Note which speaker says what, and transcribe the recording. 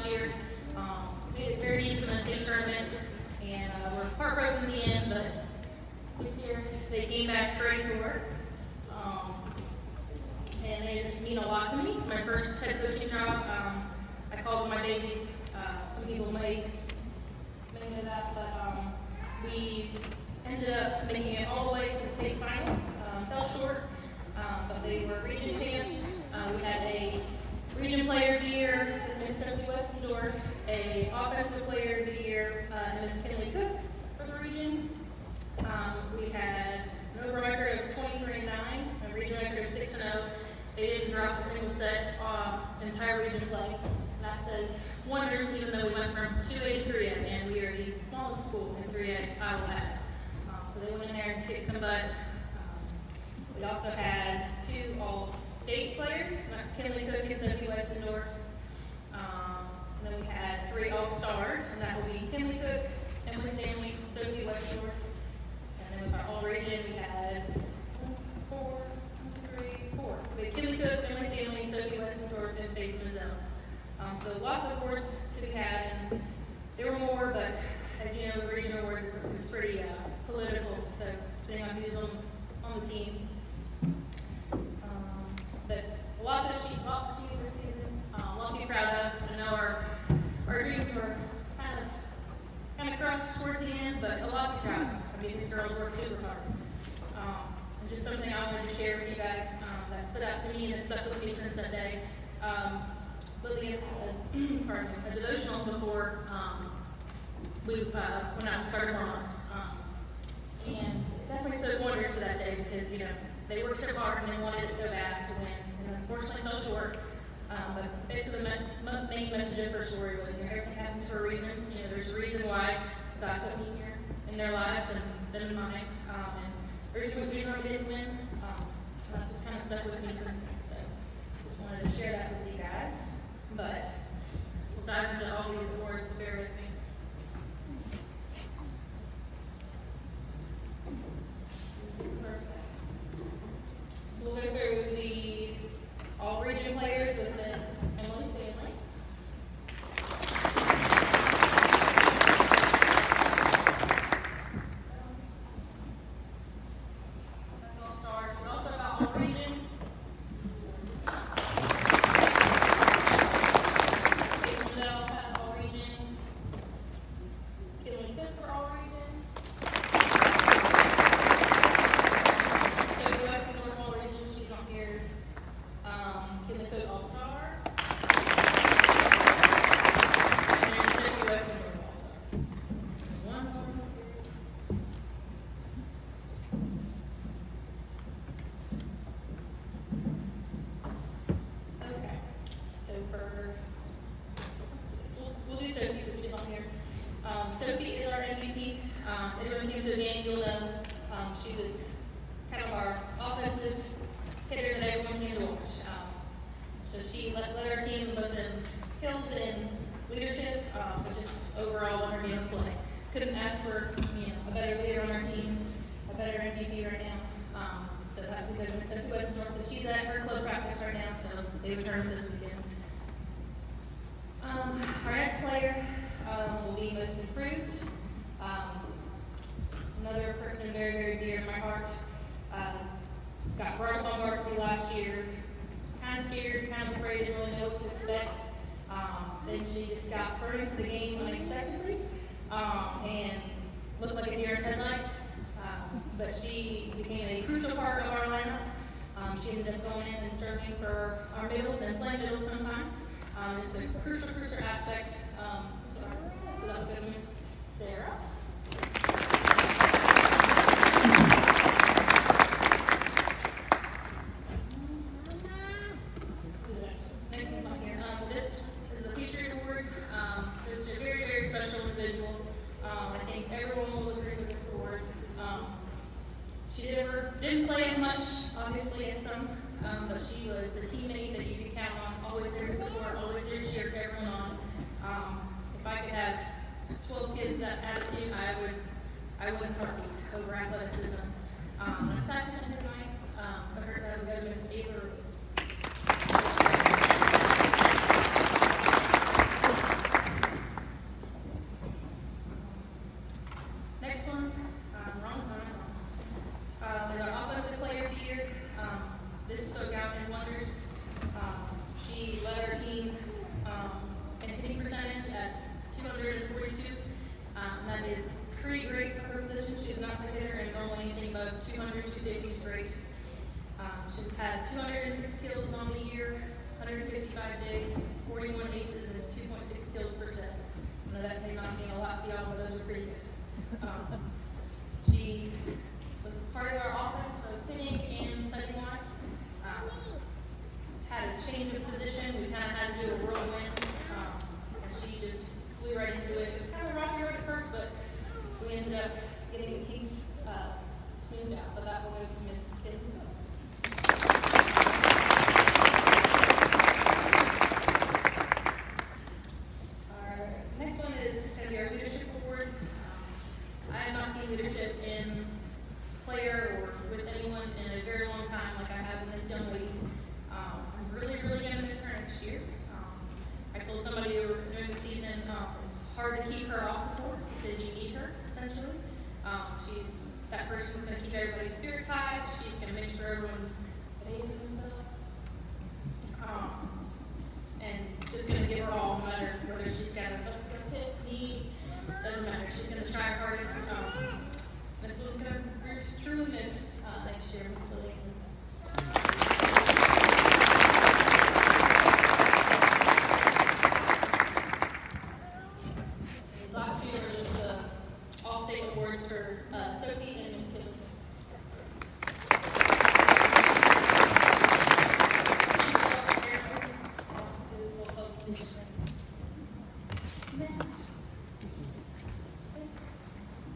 Speaker 1: last year. Made it very deep in the state tournament, and were heartbroken in the end, but this year they came back ready to work. And they just mean a lot to me. My first head coaching job, I call them my babies. Some people may know that, but we ended up making it all the way to the state finals. Fell short, but they were region champs. We had a region player of the year, Miss Sophie Westendorf, a offensive player of the year, Miss Kinley Cook for the region. We had an over record of 23-9, a region record of 6-0. They didn't drop a single set entire region play. And that says wonders, even though we went from 2A to 3A, and we are the smallest school in 3A Iowa had. So they went in there and kicked some butt. We also had 2 all-state players. That's Kinley Cook and Sophie Westendorf. And then we had 3 all-stars, and that will be Kinley Cook, Emily Stanley, Sophie Westendorf. And then with our all-region, we had 4. We had Kinley Cook, Emily Stanley, Sophie Westendorf, and Faith Mazzell. So lots of awards to be had, and there were more, but as you know, with regional awards, it's pretty political, so depending on who's on the team. But a lot to achieve this season, a lot to be proud of. I know our dreams were kind of crushed towards the end, but a lot to be proud of. I mean, these girls worked super hard. And just something I wanted to share with you guys that stood out to me and has stuck with me since that day. Lily had a devotional before when I started Bronx. And it definitely spoke wonders to that day because, you know, they worked so hard and they wanted it so bad to win. And unfortunately fell short. But basically the main message of her story was, you know, everything happens for a reason. You know, there's a reason why God put me here in their lives and them in mine. And there's a reason we didn't win. That's just kind of stuck with me since then. So just wanted to share that with you guys. But we'll dive into all these awards, so bear with me. So we'll go through the all-region players with Miss Emily Stanley. That's all stars. We also got all-region. Sophie is our MVP. Everyone came to a game, you'll know she was kind of our offensive hitter that everyone came to watch. So she led our team with some skills and leadership, but just overall on her game of play. Couldn't ask for a better leader on our team, a better MVP right now. So that would go to Miss Sophie Westendorf, but she's at her club practice right now, so they return this weekend. Our next player will be most improved. Another person very, very dear to my heart. Got brought up on varsity last year. Kind of scared, kind of afraid, didn't really know what to expect. Then she just got thrown into the game unexpectedly and looked like a deer in headlights. But she became a crucial part of our lineup. She ended up going in and serving for our middles and playing middles sometimes. It's a crucial aspect to our success. So that would go to Miss Sarah. Next one's on here. This is the Patriot Award. This is a very, very special individual. I think everyone will agree with this award. She didn't play as much, obviously, as some, but she was the teammate that you could count on, always there to support, always there to cheer everyone on. If I could have 12 kids with that attitude, I wouldn't heartbeat over athleticism. Aside from that tonight, I heard that we're going to miss Ava Rose. out in wonders. She led our team in hitting percentage at 242. That is pretty great for her position. She is an outside hitter, and normally anything above 200, 250 is great. She had 206 kills on the year, 155 days, 41 aces, and 2.6 kills per set. I know that may not mean a lot to y'all, but those are pretty good. She was part of our offense, both hitting and setting wise. Had a change of position. We kind of had to do a whirlwind, and she just flew right into it. It was kind of a rocky road at first, but we ended up getting the kinks smoothed out. But that will go to Miss Kim. Our next one is going to be our leadership award. I have not seen leadership in player or with anyone in a very long time like I have in this young lady. I'm really going to miss her next year. I told somebody during the season it's hard to keep her off the court because you need her, essentially. She's that person who's going to keep everybody's spirits high. She's going to make sure everyone's behaving themselves. And just going to give her all, no matter whether she's got a hit, knee, doesn't matter. She's going to try her hardest. This one's going to be truly missed next year, Miss Lily.